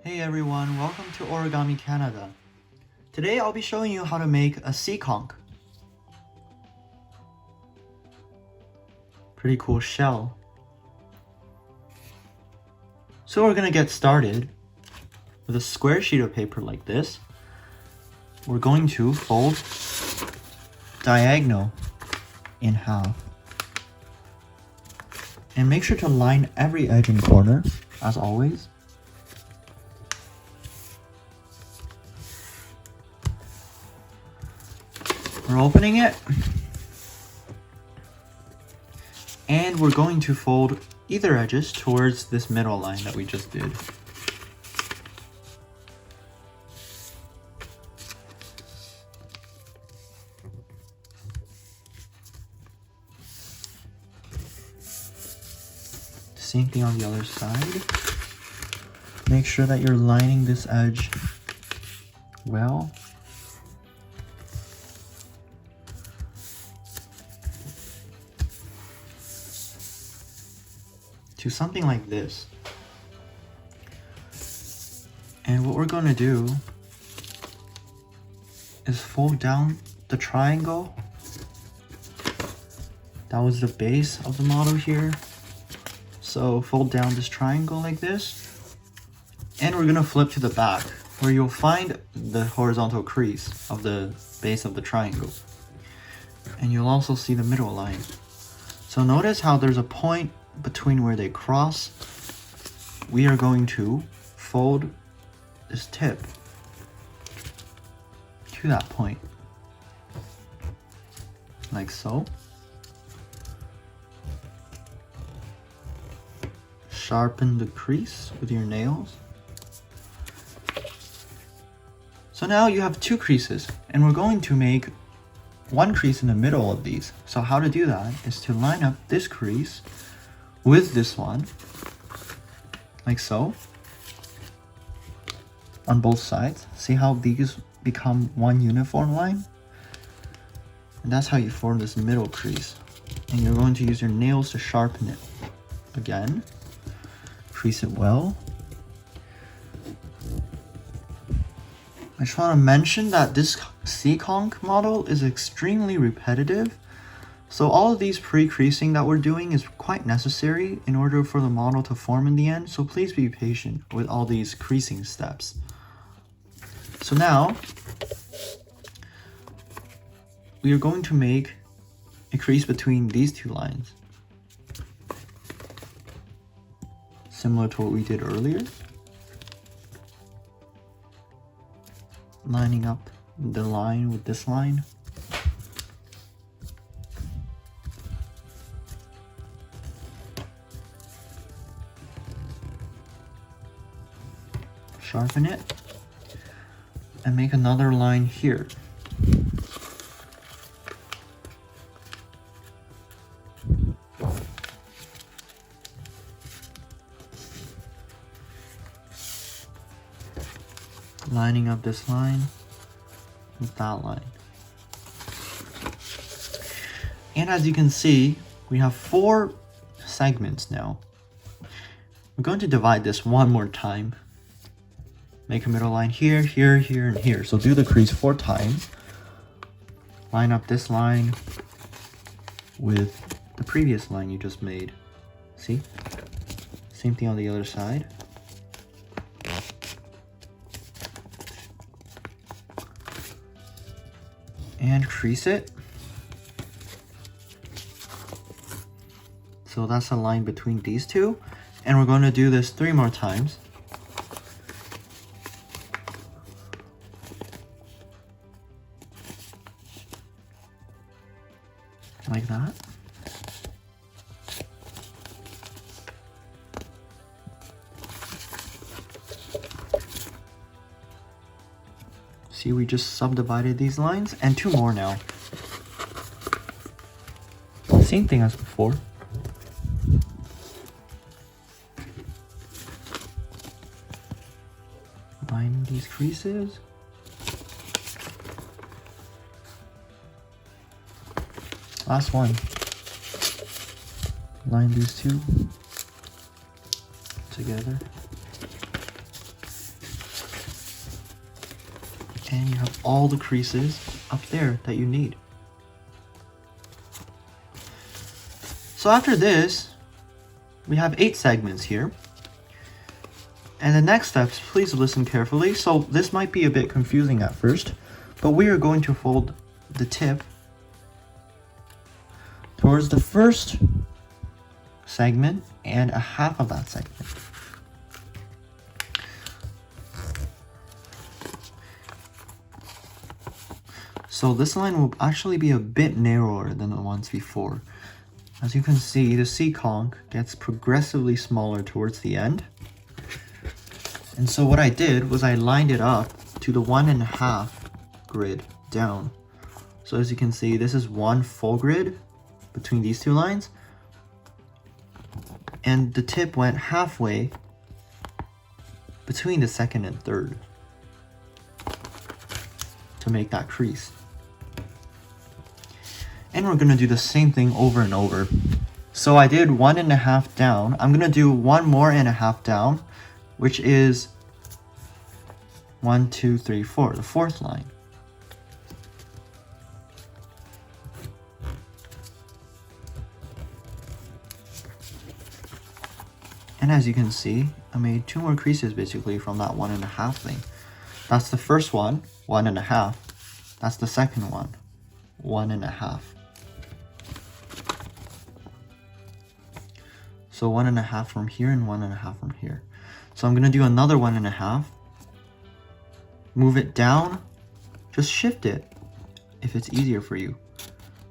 Hey everyone, welcome to Origami Canada. Today I'll be showing you how to make a sea conch. Pretty cool shell. So we're gonna get started with a square sheet of paper like this. We're going to fold diagonal in half. And make sure to line every edge and corner, as always. We're opening it, and we're going to fold either edges towards this middle line that we just did. Same thing on the other side. Make sure that you're lining this edge well. To something like this. And what we're going to do is fold down the triangle. That was the base of the model here. So fold down this triangle like this. And we're going to flip to the back where you'll find the horizontal crease of the base of the triangle. And you'll also see the middle line. So notice how there's a point between where they cross. We are going to fold this tip to that point, like so. Sharpen the crease with your nails. So now you have two creases, and we're going to make one crease in the middle of these. So how to do that is to line up this crease with this one, like so, on both sides. See how these become one uniform line? And that's how you form this middle crease. And you're going to use your nails to sharpen it. Again, crease it well. I just want to mention that this sea conch model is extremely repetitive. So all of these pre-creasing that we're doing is quite necessary in order for the model to form in the end, so please be patient with all these creasing steps. So now, we are going to make a crease between these two lines. Similar to what we did earlier. Lining up the line with this line. Sharpen it, and make another line here. Lining up this line with that line. And as you can see, we have 4 segments now. We're going to divide this one more time. Make a middle line here, here, here, and here. So do the crease 4 times. Line up this line with the previous line you just made. See? Same thing on the other side. And crease it. So that's a line between these two. And we're going to do this 3 more times. Like that. See, we just subdivided these lines, and 2 more now. Same thing as before. Line these creases. Last one. Line these two together. And you have all the creases up there that you need. So after this, we have 8 segments here. And the next steps, please listen carefully. So this might be a bit confusing at first, but we are going to fold the tip towards the first segment and a half of that segment. So this line will actually be a bit narrower than the ones before. As you can see, the sea conch gets progressively smaller towards the end. And so what I did was I lined it up to the 1.5 grid down. So as you can see, this is one full grid between these two lines. And the tip went halfway between the second and third to make that crease. And we're gonna do the same thing over and over. So I did 1.5 down. I'm gonna do 1.5 down, which is 1, 2, 3, 4, the fourth line. And as you can see, I made 2 more creases basically from that 1.5 thing. That's the first one, 1.5. That's the second one, 1.5. So 1.5 from here and 1.5 from here. So I'm gonna do another 1.5. Move it down, just shift it if it's easier for you.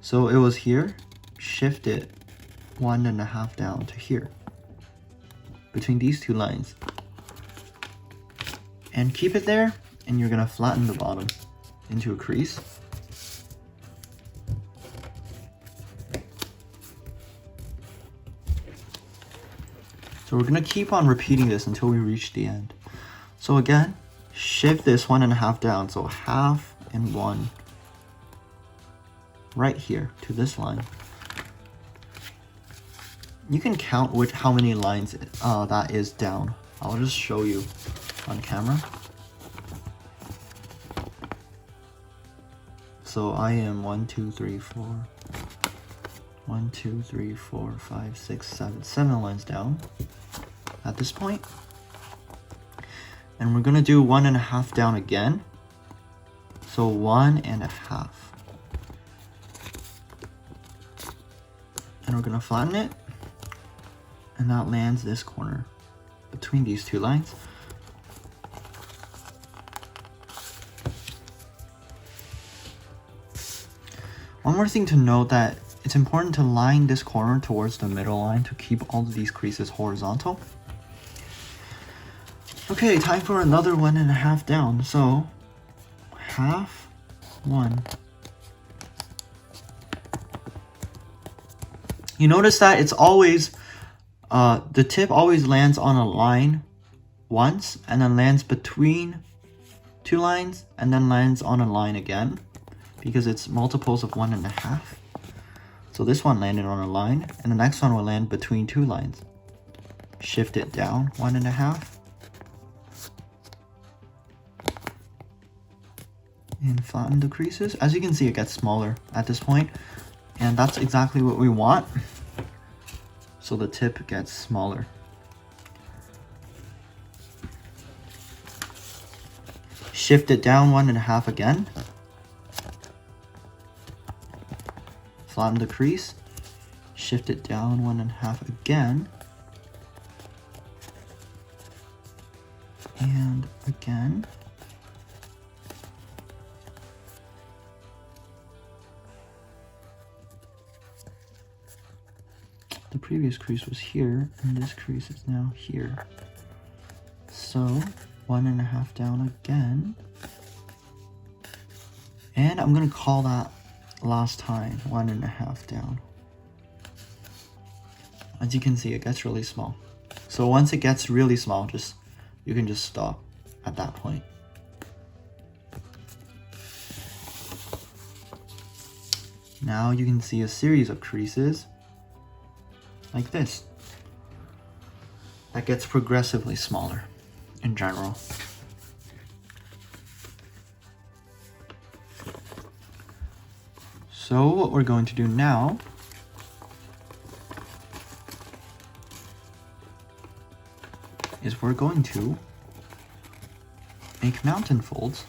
So it was here, shift it 1.5 down to here, between these two lines. And keep it there, and you're gonna flatten the bottom into a crease. So we're gonna keep on repeating this until we reach the end. So again, shift this 1.5 down, so half and 1 right here to this line. You can count how many lines that is down. I'll just show you on camera. So I am 1, 2, 3, 4. 1, 2, 3, 4, 5, 6, 7 lines down at this point. And we're gonna do 1.5 down again. So 1.5. And we're gonna flatten it. And that lands this corner between these two lines. One more thing to note, that it's important to line this corner towards the middle line to keep all of these creases horizontal. Okay, time for another 1.5 down. So half, 1. You notice that it's always, the tip always lands on a line once, and then lands between 2 lines, and then lands on a line again, because it's multiples of 1.5. So this one landed on a line, and the next one will land between 2 lines. Shift it down 1.5. And flatten the creases. As you can see, it gets smaller at this point, and that's exactly what we want. So the tip gets smaller. Shift it down 1.5 again. Flatten the crease. Shift it down 1.5 again. And again. The previous crease was here, and this crease is now here. So 1.5 down again. And I'm gonna call that last time 1.5 down. As you can see, it gets really small. So once it gets really small, you can just stop at that point. Now you can see a series of creases like this that gets progressively smaller in general. So what we're going to do now is we're going to make mountain folds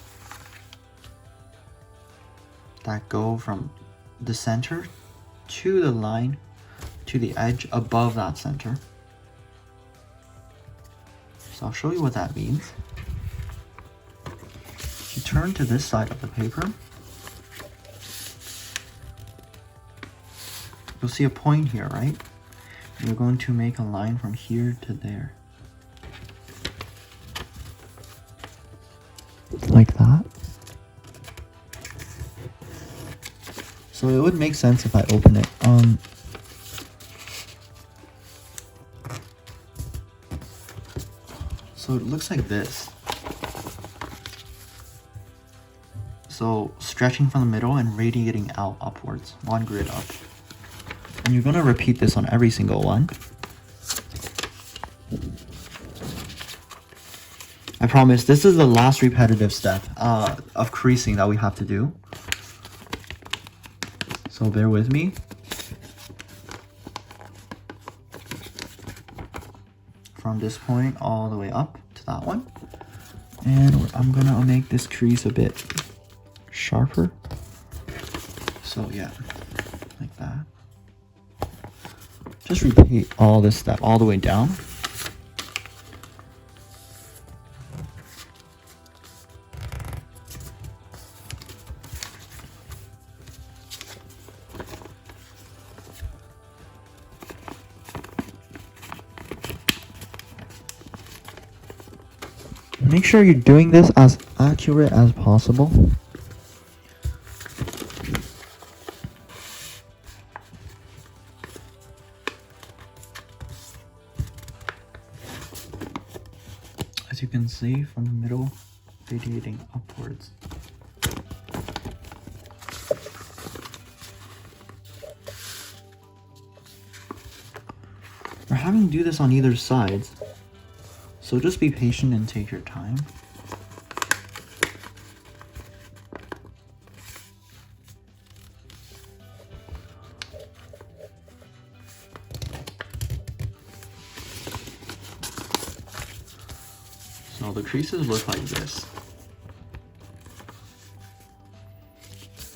that go from the center to the line to the edge above that center. So I'll show you what that means. You turn to this side of the paper. You'll see a point here, right? You're going to make a line from here to there. Like that. So it would make sense if I open it. So it looks like this. So stretching from the middle and radiating out upwards, one grid up. And you're gonna repeat this on every single one. I promise this is the last repetitive step of creasing that we have to do. So bear with me. From this point all the way up to that one. And I'm gonna make this crease a bit sharper. So yeah, like that. Just repeat all this step all the way down. Make sure you're doing this as accurate as possible. As you can see from the middle, radiating upwards. We're having to do this on either side, so just be patient and take your time. So the creases look like this.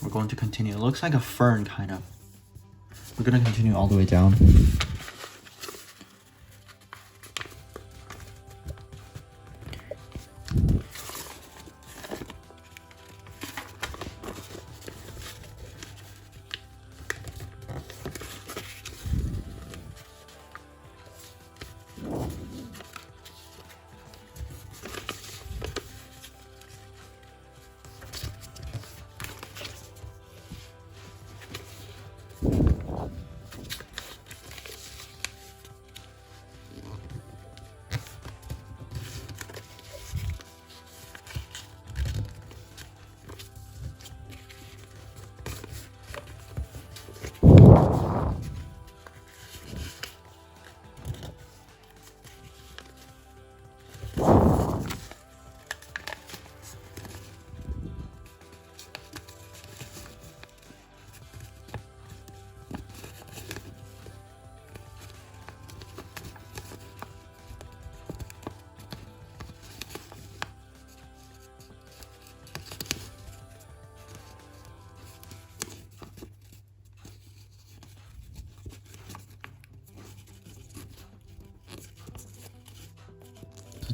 We're going to continue. It looks like a fern, kind of. We're going to continue all the way down.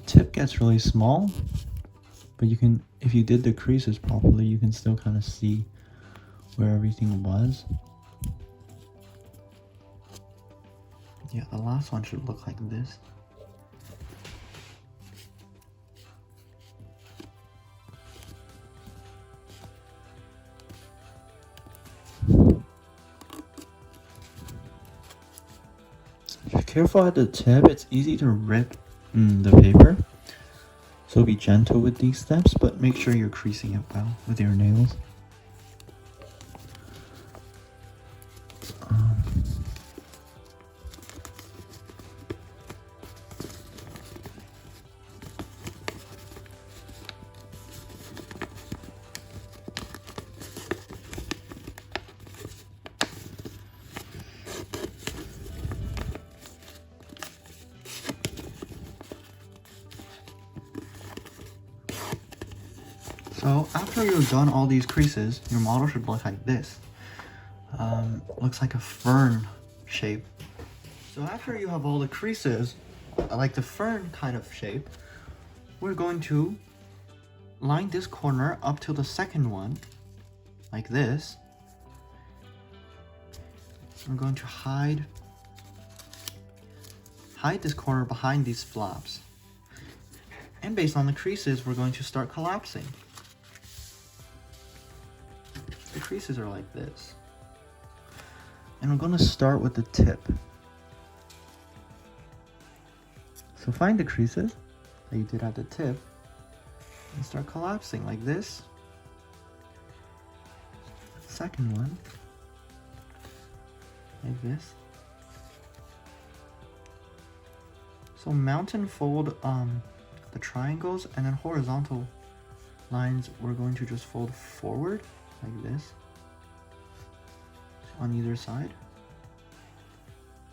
Tip gets really small, but you can, if you did the creases properly, you can still kind of see where everything was. Yeah, the last one should look like this. If you're careful at the tip, it's easy to rip the paper, so be gentle with these steps, but make sure you're creasing it well with your nails. So after you've done all these creases, your model should look like this. Looks like a fern shape. So after you have all the creases, like the fern kind of shape, we're going to line this corner up to the second one, like this. We're going to hide this corner behind these flaps. And based on the creases, we're going to start collapsing. The creases are like this. And we're going to start with the tip. So find the creases that you did at the tip and start collapsing like this. Second one, like this. So mount and fold the triangles, and then horizontal lines we're going to just fold forward like this on either side.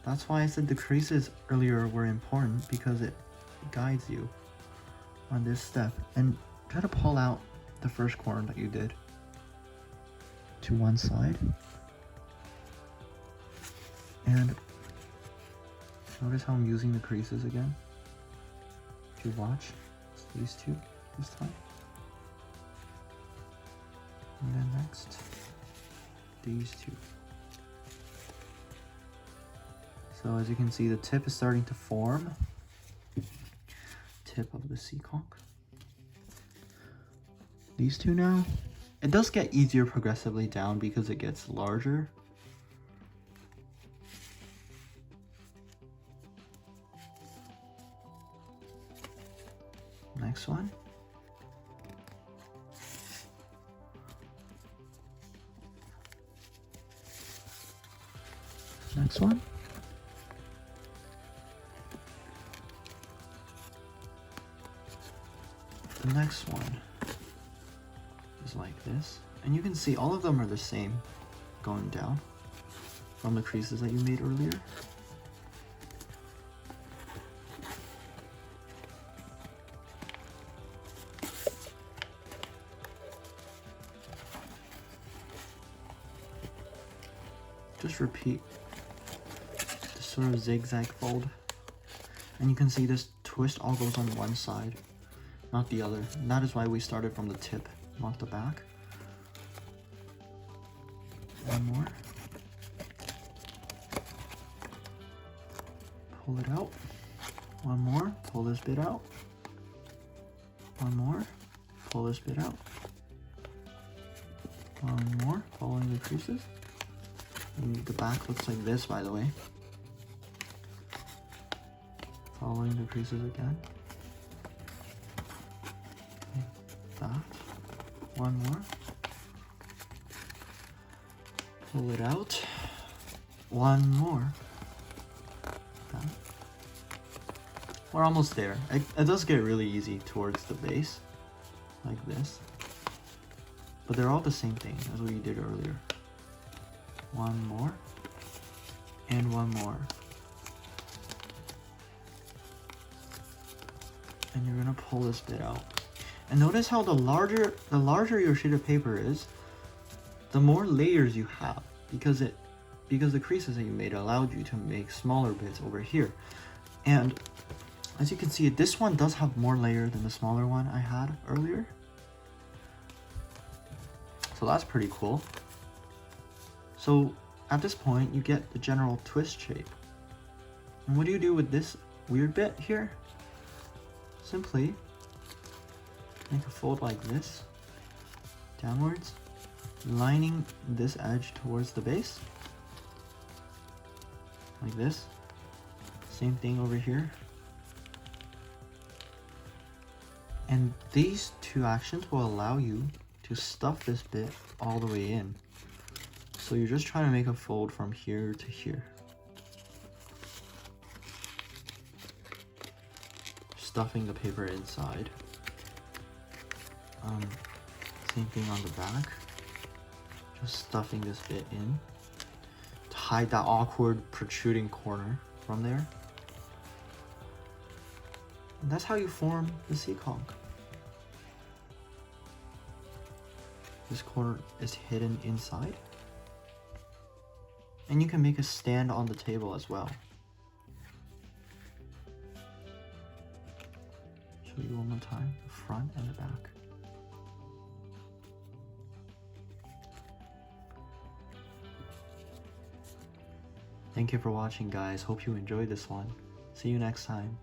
That's why I said the creases earlier were important, because it guides you on this step. And try to pull out the first corner that you did to one side. And notice how I'm using the creases again. If you watch, it's these two this time. And then next, these two. So as you can see, the tip is starting to form. Tip of the sea conch. These two now. It does get easier progressively down because it gets larger. Next one. Next one. The next one is like this. And you can see all of them are the same going down from the creases that you made earlier. Just repeat this sort of zigzag fold. And you can see this twist all goes on one side, not the other. And that is why we started from the tip, not the back. One more. Pull it out. One more. Pull this bit out. One more. Pull this bit out. One more. Following the creases. And the back looks like this, by the way. Following the creases again. Like that. One more. Pull it out. One more. That. We're almost there. It does get really easy towards the base, like this. But they're all the same thing as what you did earlier. One more, and one more. And you're gonna pull this bit out. And notice how the larger your sheet of paper is, the more layers you have, because the creases that you made allowed you to make smaller bits over here. And as you can see, this one does have more layer than the smaller one I had earlier. So that's pretty cool. So at this point, you get the general twist shape. And what do you do with this weird bit here? Simply make a fold like this, downwards, lining this edge towards the base, like this. Same thing over here. And these two actions will allow you to stuff this bit all the way in. So you're just trying to make a fold from here to here. Stuffing the paper inside. Same thing on the back. Just stuffing this bit in to hide that awkward protruding corner from there. And that's how you form the sea conch. This corner is hidden inside. And you can make a stand on the table as well. Show you one more time, the front and the back. Thank you for watching, guys. Hope you enjoyed this one. See you next time.